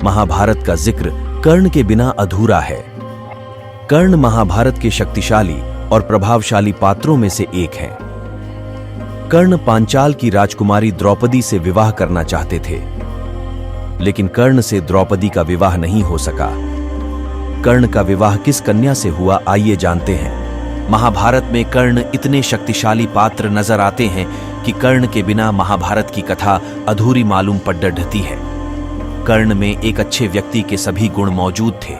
महाभारत का जिक्र कर्ण के बिना अधूरा है। कर्ण महाभारत के शक्तिशाली और प्रभावशाली पात्रों में से एक हैं। कर्ण पांचाल की राजकुमारी द्रौपदी से विवाह करना चाहते थे, लेकिन कर्ण से द्रौपदी का विवाह नहीं हो सका। कर्ण का विवाह किस कन्या से हुआ, आइए जानते हैं। महाभारत में कर्ण इतने शक्तिशाली पात्र नजर आते हैं कि कर्ण के बिना महाभारत की कथा अधूरी मालूम पड़ ढलती है। कर्ण में एक अच्छे व्यक्ति के सभी गुण मौजूद थे।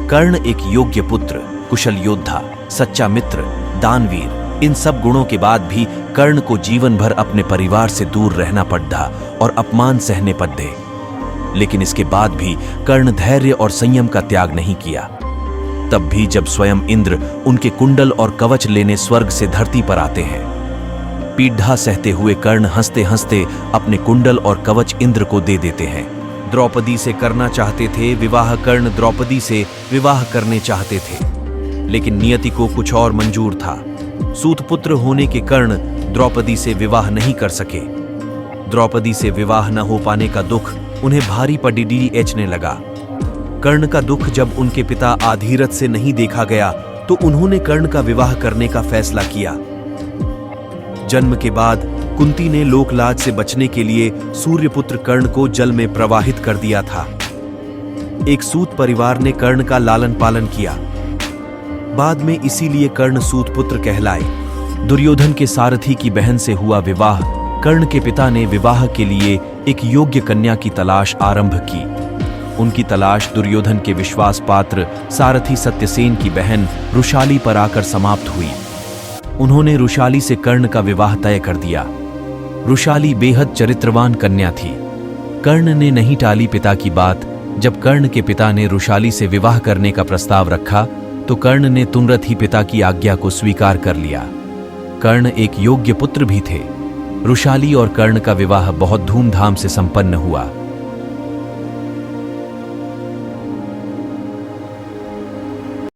कर्ण एक योग्य पुत्र, कुशल योद्धा, सच्चा मित्र, दानवीर, इन सब गुणों के बाद भी कर्ण को जीवन भर अपने परिवार से दूर रहना पड़ा और अपमान सहने पड़े। लेकिन इसके बाद भी कर्ण धैर्य और संयम का त्याग नहीं किया। तब भी जब स्वयं इंद्र उनके कुंडल और कवच लेने स्वर्ग से धरती पर आते हैं, पीढ़ा सहते हुए कर्ण हंसते हंसते अपने कुंडल और कवच इंद्र को दे देते हैं। द्रौपदी से करना चाहते थे विवाह, कर्ण द्रौपदी से विवाह करने चाहते थे, लेकिन नियति को कुछ और मंजूर था। सूतपुत्र होने के कर्ण द्रौपदी से विवाह नहीं कर सके। द्रौपदी से विवाह न हो पाने का दुख उन्हें भारी पड़ने लगा। कर्ण का दुख जब उनके पिता आधीरथ से नहीं देखा गया तो उन्होंने कर्ण का विवाह करने का फैसला किया। जन्म के बाद कुंती ने लोकलाज से बचने के लिए सूर्यपुत्र कर्ण को जल में प्रवाहित कर दिया था। एक सूत परिवार ने कर्ण का लालन पालन किया। बाद में इसीलिए कर्ण सूतपुत्र कहलाए। दुर्योधन के सारथी की बहन से हुआ विवाह। कर्ण के पिता ने विवाह के लिए एक योग्य कन्या की तलाश आरंभ की। उनकी तलाश दुर्योधन के विश्वास पात्र सारथी सत्यसेन की बहन रुशाली पर आकर समाप्त हुई। उन्होंने रुशाली से कर्ण का विवाह तय कर दिया। रुशाली बेहद चरित्रवान कन्या थी। कर्ण ने नहीं टाली पिता की बात। जब कर्ण के पिता ने रुशाली से विवाह करने का प्रस्ताव रखा तो कर्ण ने तुरंत ही पिता की आज्ञा को स्वीकार कर लिया। कर्ण एक योग्य पुत्र भी थे। रुशाली और कर्ण का विवाह बहुत धूमधाम से संपन्न हुआ।